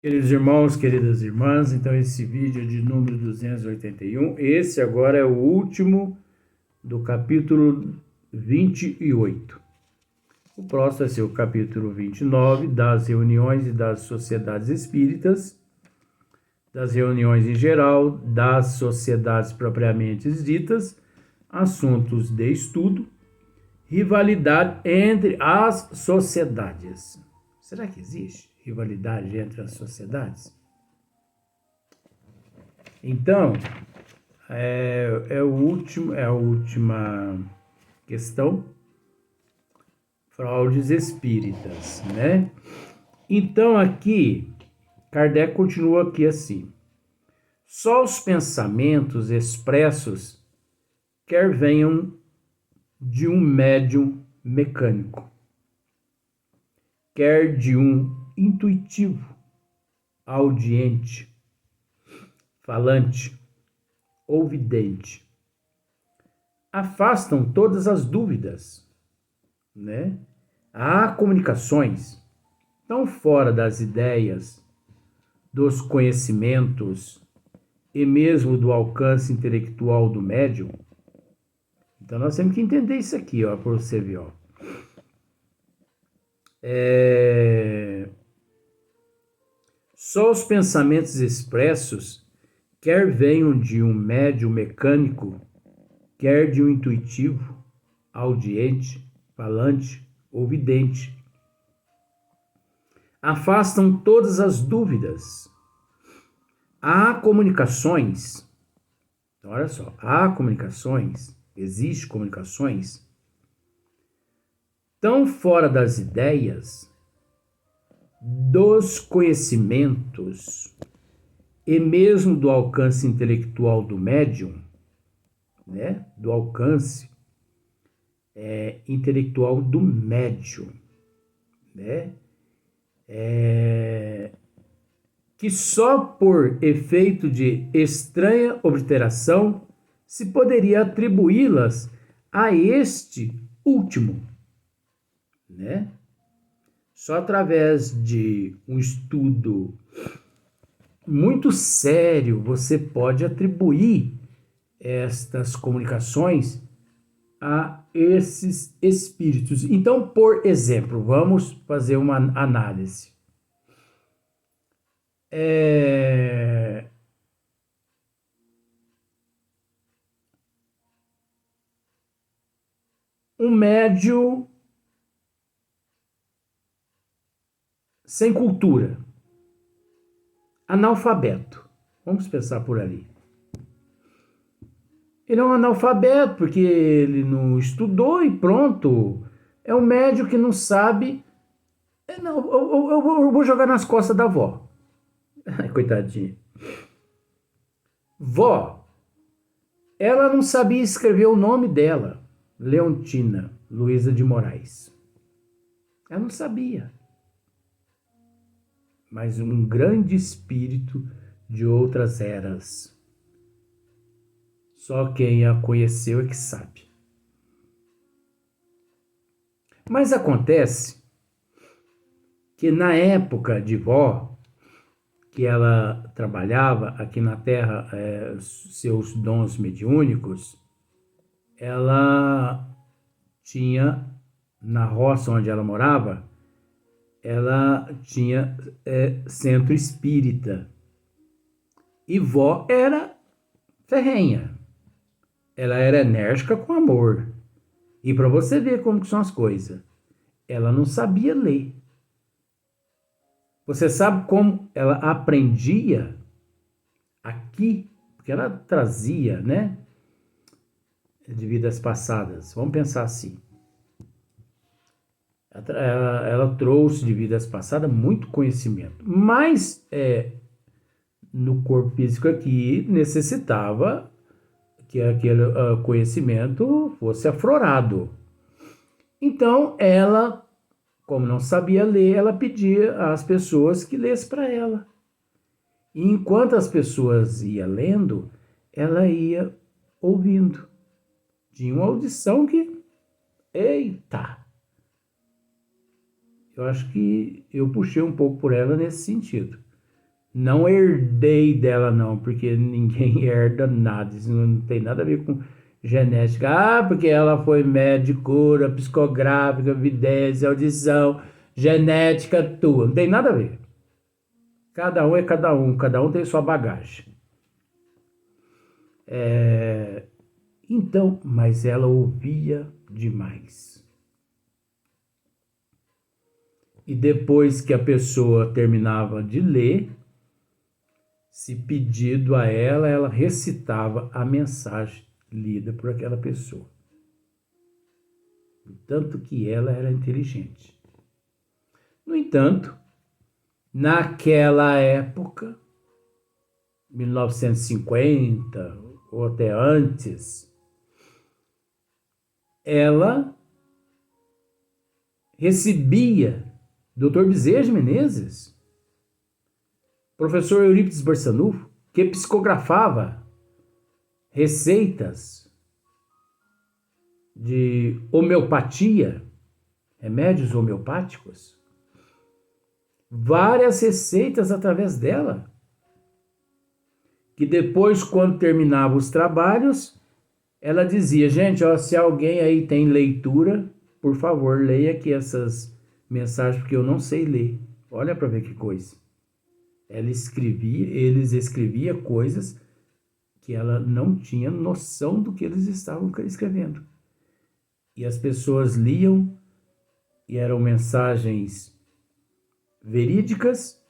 Queridos irmãos, queridas irmãs, então esse vídeo é de número 281, esse agora é o último do capítulo 28. O próximo vai ser o capítulo 29, das reuniões e das sociedades espíritas, das reuniões em geral, das sociedades propriamente ditas, assuntos de estudo, rivalidade entre as sociedades. Será que existe rivalidade entre as sociedades? Então, é a última questão, fraudes espíritas, né? Então aqui, Kardec continua aqui assim: só os pensamentos expressos quer venham de um médium mecânico, quer de um intuitivo, audiente, falante ou vidente, afastam todas as dúvidas, né? Há comunicações tão fora das ideias, dos conhecimentos e mesmo do alcance intelectual do médium. Então nós temos que entender isso aqui, ó, para você ver, ó. Só os pensamentos expressos, quer venham de um médium mecânico, quer de um intuitivo, audiente, falante ou vidente, afastam todas as dúvidas. Há comunicações, então olha só, há comunicações, existem comunicações tão fora das ideias, dos conhecimentos e mesmo do alcance intelectual do médium, né? Do alcance intelectual do médium, né? Que só por efeito de estranha obliteração se poderia atribuí-las a este último, né? Só através de um estudo muito sério você pode atribuir estas comunicações a esses espíritos. Então, por exemplo, vamos fazer uma análise. Um médium sem cultura, analfabeto, vamos pensar por ali. Ele é um analfabeto porque ele não estudou e pronto. É um médium que não sabe. Não, eu vou jogar nas costas da avó. Coitadinha. Vó, ela não sabia escrever o nome dela. Leontina Luísa de Moraes. Ela não sabia. Mas um grande espírito de outras eras. Só quem a conheceu é que sabe. Mas acontece que na época de vó, que ela trabalhava aqui na Terra, seus dons mediúnicos, ela tinha, na roça onde ela morava, ela tinha centro espírita. E vó era ferrenha. Ela era enérgica com amor. E para você ver como que são as coisas, ela não sabia ler. Você sabe como ela aprendia aqui? Porque ela trazia, né? De vidas passadas. Vamos pensar assim. Ela trouxe de vidas passadas muito conhecimento. Mas no corpo físico aqui necessitava que aquele conhecimento fosse aflorado. Então ela, como não sabia ler, ela pedia às pessoas que lessem para ela. E enquanto as pessoas iam lendo, ela ia ouvindo. Tinha uma audição que, eita! Eu acho que eu puxei um pouco por ela nesse sentido. Não herdei dela não, porque ninguém herda nada, isso não tem nada a ver com genética. Ah, porque ela foi médica, psicográfica, vidência, audição, genética tua, não tem nada a ver. Cada um é cada um tem sua bagagem. Então, mas ela ouvia demais. E depois que a pessoa terminava de ler, se pedido a ela, ela recitava a mensagem lida por aquela pessoa. Tanto que ela era inteligente. No entanto, naquela época, 1950 ou até antes, ela recebia Dr. Bezerra de Menezes, professor Eurípides Barçanufo, que psicografava receitas de homeopatia, remédios homeopáticos, várias receitas através dela, que depois, quando terminava os trabalhos, ela dizia, gente, ó, se alguém aí tem leitura, por favor, leia aqui essas mensagens, porque eu não sei ler. Olha para ver que coisa. Eles escreviam coisas que ela não tinha noção do que eles estavam escrevendo. E as pessoas liam e eram mensagens verídicas,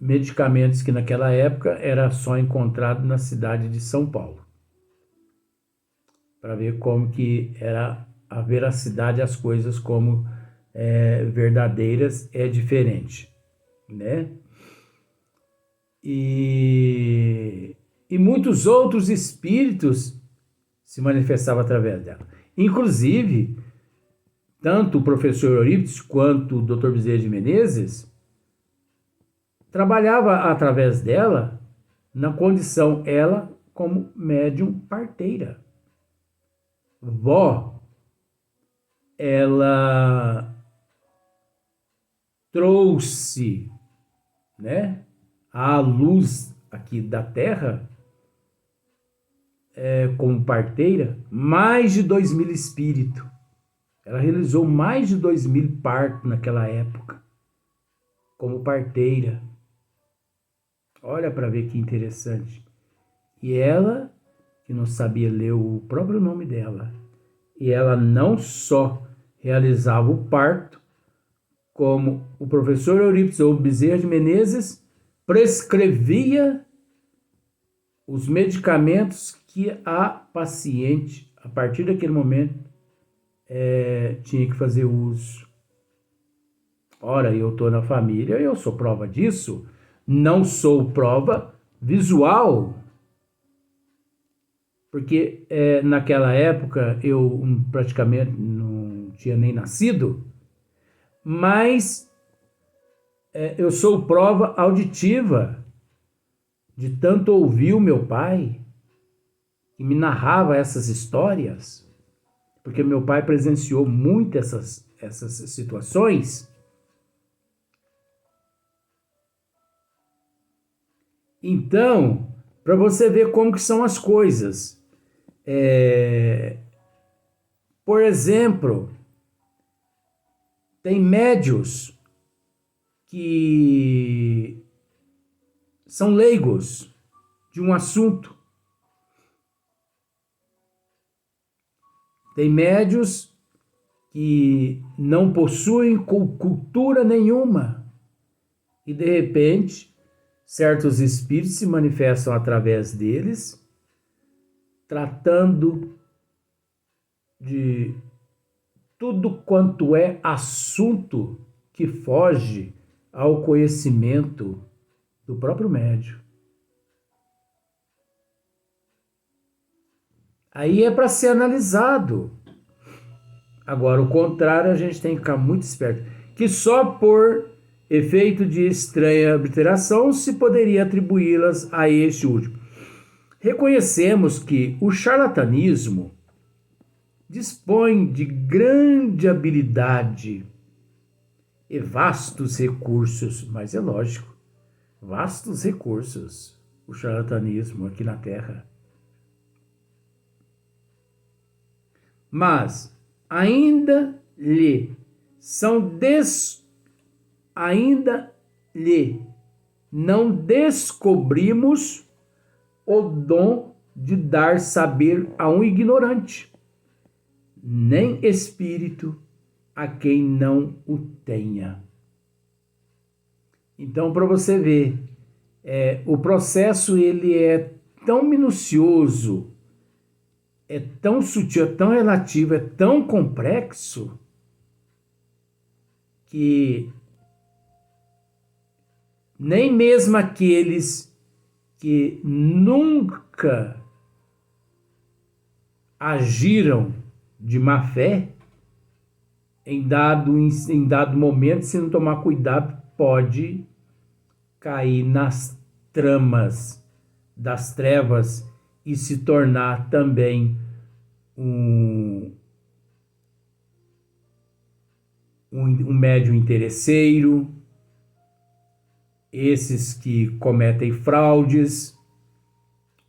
medicamentos que naquela época era só encontrado na cidade de São Paulo. Para ver como que era a veracidade das coisas, como verdadeiras é diferente, né? E muitos outros espíritos se manifestavam através dela. Inclusive, tanto o professor Eurípides quanto o Dr. Bezerra de Menezes trabalhava através dela na condição, ela como médium parteira. Vó, ela trouxe, né, à luz aqui da Terra, como parteira, mais de 2.000 espíritos. Ela realizou mais de 2.000 partos naquela época, como parteira. Olha para ver que interessante. E ela, que não sabia ler o próprio nome dela, e ela não só realizava o parto, como o professor Eurípides ou Bezerra de Menezes prescrevia os medicamentos que a paciente, a partir daquele momento, tinha que fazer uso. Ora, eu estou na família, eu sou prova disso, não sou prova visual, porque naquela época eu praticamente não tinha nem nascido, mas eu sou prova auditiva, de tanto ouvir o meu pai, que me narrava essas histórias, porque meu pai presenciou muito essas situações. Então, para você ver como que são as coisas, por exemplo, tem médios que são leigos de um assunto. Tem médios que não possuem cultura nenhuma e, de repente, certos espíritos se manifestam através deles, tratando de tudo quanto é assunto que foge ao conhecimento do próprio médium. Aí é para ser analisado. Agora, o contrário, a gente tem que ficar muito esperto, que só por efeito de estranha obliteração se poderia atribuí-las a este último. Reconhecemos que o charlatanismo dispõe de grande habilidade e vastos recursos, mas é lógico, vastos recursos, o charlatanismo aqui na Terra. Mas ainda lhe não descobrimos o dom de dar saber a um ignorante, nem espírito a quem não o tenha. Então, para você ver, o processo ele é tão minucioso, é tão sutil, é tão relativo, é tão complexo, que nem mesmo aqueles que nunca agiram de má fé, em dado momento, se não tomar cuidado, pode cair nas tramas das trevas e se tornar também um médium interesseiro, esses que cometem fraudes,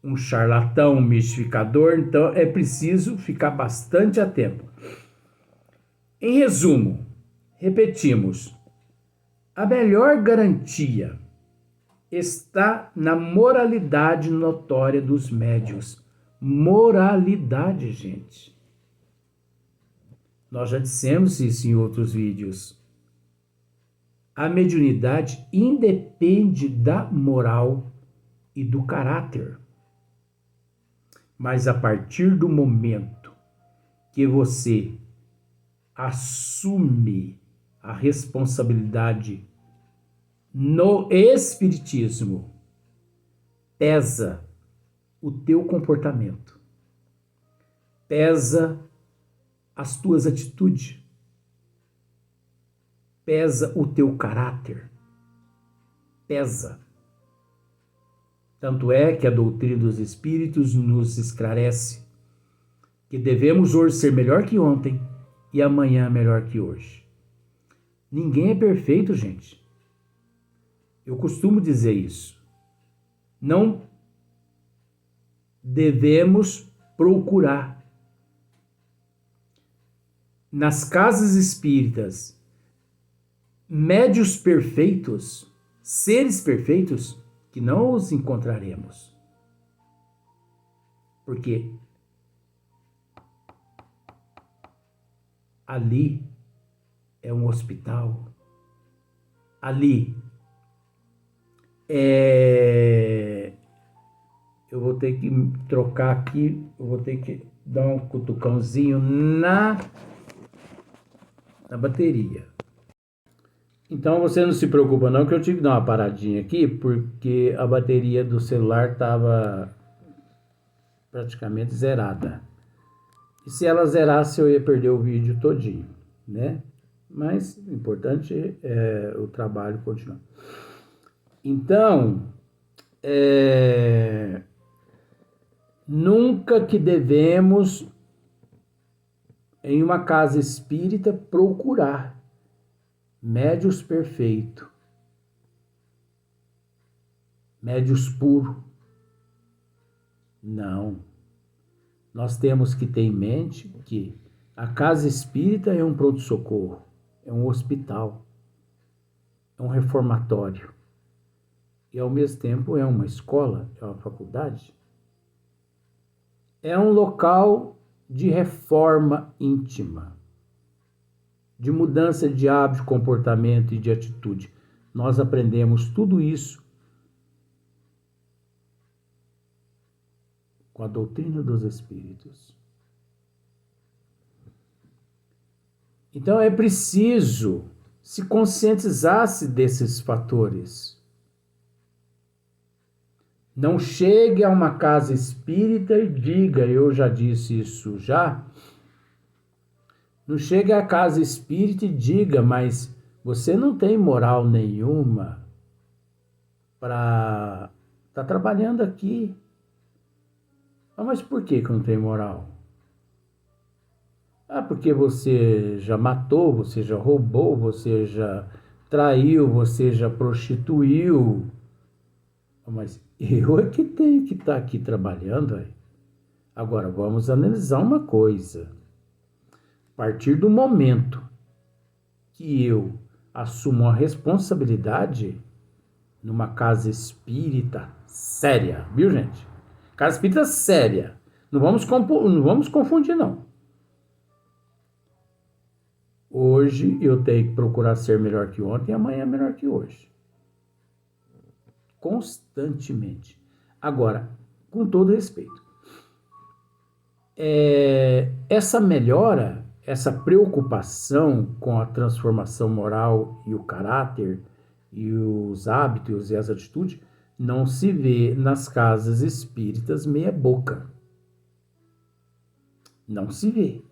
um charlatão, um mistificador. Então é preciso ficar bastante atento. Em resumo, repetimos, a melhor garantia está na moralidade notória dos médiuns. Moralidade, gente. Nós já dissemos isso em outros vídeos. A mediunidade independe da moral e do caráter. Mas a partir do momento que você assume a responsabilidade no espiritismo, pesa o teu comportamento, pesa as tuas atitudes, pesa o teu caráter, pesa. Tanto é que a doutrina dos espíritos nos esclarece que devemos hoje ser melhor que ontem e amanhã melhor que hoje. Ninguém é perfeito, gente. Eu costumo dizer isso. Não devemos procurar nas casas espíritas médios perfeitos, seres perfeitos, que não os encontraremos. Porque ali é um hospital, ali eu vou ter que trocar aqui, eu vou ter que dar um cutucãozinho na bateria. Então você não se preocupa não, que eu tive que dar uma paradinha aqui, porque a bateria do celular estava praticamente zerada. E se ela zerasse, eu ia perder o vídeo todinho, né? Mas o importante é o trabalho continuar. Então, nunca que devemos, em uma casa espírita, procurar médios perfeitos, médios puros. Não. Nós temos que ter em mente que a casa espírita é um pronto-socorro, é um hospital, é um reformatório. E ao mesmo tempo é uma escola, é uma faculdade. É um local de reforma íntima, de mudança de hábito, comportamento e de atitude. Nós aprendemos tudo isso com a doutrina dos espíritos. Então é preciso se conscientizar-se desses fatores. Não chegue a uma casa espírita e diga, eu já disse isso já. Não chegue à casa espírita e diga, mas você não tem moral nenhuma para estar trabalhando aqui. Ah, mas por que eu não tenho moral? Ah, porque você já matou, você já roubou, você já traiu, você já prostituiu. Mas eu é que tenho que estar aqui trabalhando. Aí. Agora, vamos analisar uma coisa. A partir do momento que eu assumo a responsabilidade numa casa espírita séria, viu, gente? Casa espírita séria. Não vamos confundir, não. Hoje eu tenho que procurar ser melhor que ontem e amanhã melhor que hoje. Constantemente. Agora, com todo respeito, essa melhora, essa preocupação com a transformação moral e o caráter e os hábitos e as atitudes não se vê nas casas espíritas meia boca. Não se vê.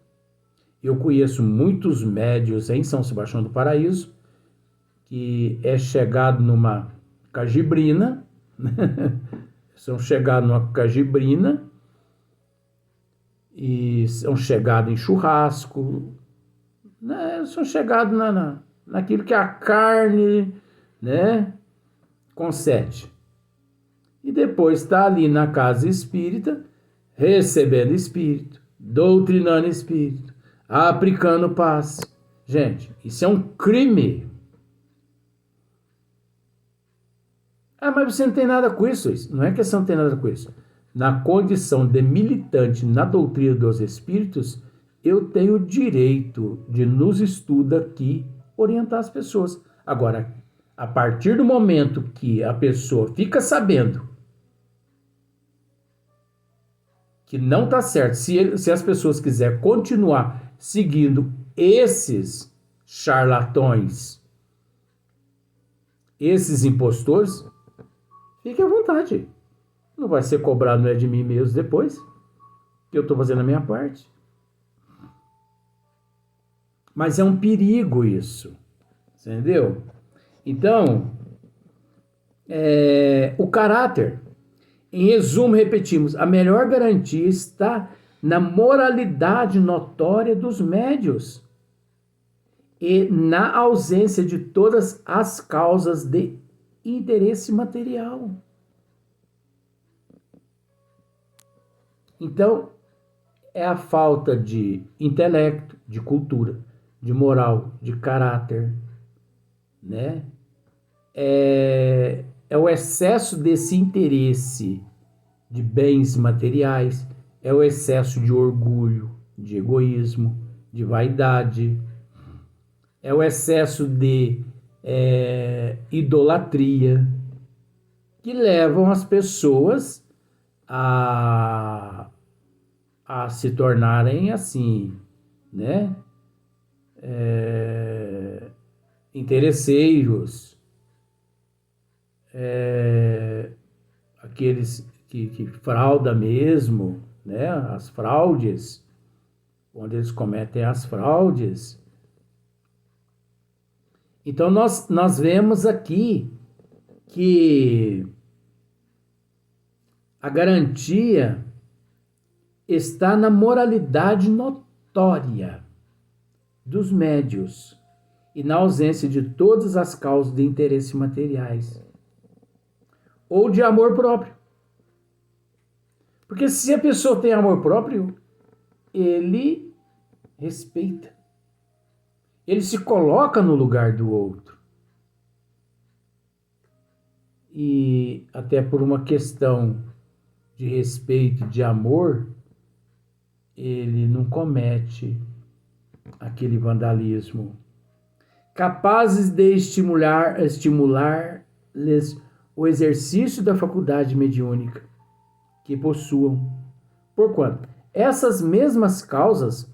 Eu conheço muitos médios em São Sebastião do Paraíso que é chegado numa cajibrina, são chegados numa cajibrina e são chegados em churrasco, né? São chegados naquilo que a carne, né, concede. E depois está ali na casa espírita, recebendo espírito, doutrinando espírito, aplicando passe. Gente, isso é um crime. Ah, mas você não tem nada com isso. Não é que você não tem nada com isso. Na condição de militante na doutrina dos espíritos, eu tenho o direito de, nos estudos aqui, orientar as pessoas. Agora, a partir do momento que a pessoa fica sabendo que não está certo, se as pessoas quiserem continuar seguindo esses charlatões, esses impostores, fique à vontade. Não vai ser cobrado, não é de mim mesmo depois, que eu estou fazendo a minha parte. Mas é um perigo isso, entendeu? Então, o caráter, em resumo, repetimos, a melhor garantia está na moralidade notória dos médios e na ausência de todas as causas de interesse material. Então, é a falta de intelecto, de cultura, de moral, de caráter, né? É o excesso desse interesse de bens materiais, é o excesso de orgulho, de egoísmo, de vaidade, é o excesso de idolatria, que levam as pessoas a se tornarem assim, né? Interesseiros, aqueles que fraudam mesmo, né? As fraudes, onde eles cometem as fraudes. Então nós vemos aqui que a garantia está na moralidade notória dos médios e na ausência de todas as causas de interesse materiais ou de amor próprio. Porque se a pessoa tem amor próprio, ele respeita. Ele se coloca no lugar do outro. E até por uma questão de respeito, de amor, ele não comete aquele vandalismo. Capazes de estimular-lhes o exercício da faculdade mediúnica que possuam. Porquanto, essas mesmas causas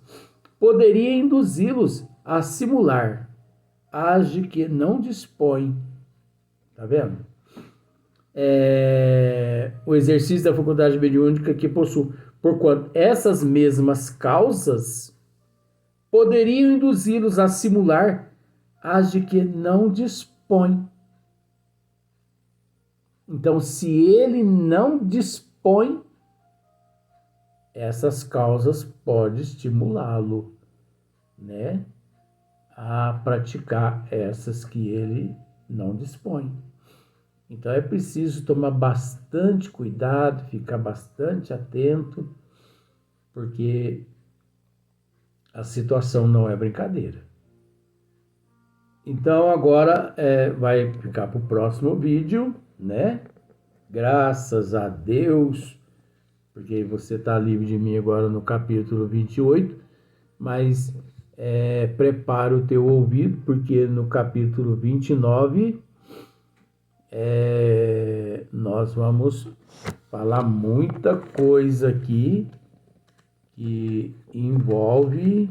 poderiam induzi-los a simular as de que não dispõem. Tá vendo? O exercício da faculdade mediúnica que possuem. Porquanto, essas mesmas causas poderiam induzi-los a simular as de que não dispõem. Então, se ele não dispõe, essas causas podem estimulá-lo né, a praticar essas que ele não dispõe. Então é preciso tomar bastante cuidado, ficar bastante atento, porque a situação não é brincadeira. Então agora vai ficar para o próximo vídeo, né? Graças a Deus, porque você está livre de mim agora no capítulo 28, mas prepara o teu ouvido, porque no capítulo 29 nós vamos falar muita coisa aqui que envolve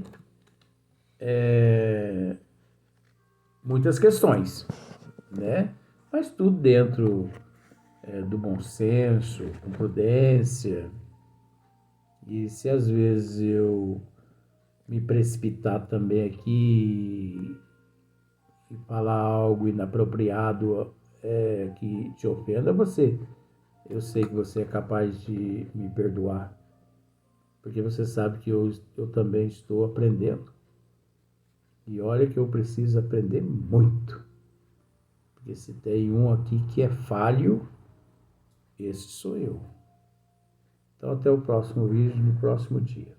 muitas questões, né? Mas tudo dentro do bom senso, com prudência. E se às vezes eu me precipitar também aqui e falar algo inapropriado que te ofenda, eu sei que você é capaz de me perdoar, porque você sabe que eu também estou aprendendo. E olha que eu preciso aprender muito, porque se tem um aqui que é falho, esse sou eu. Então até o próximo vídeo, no próximo dia.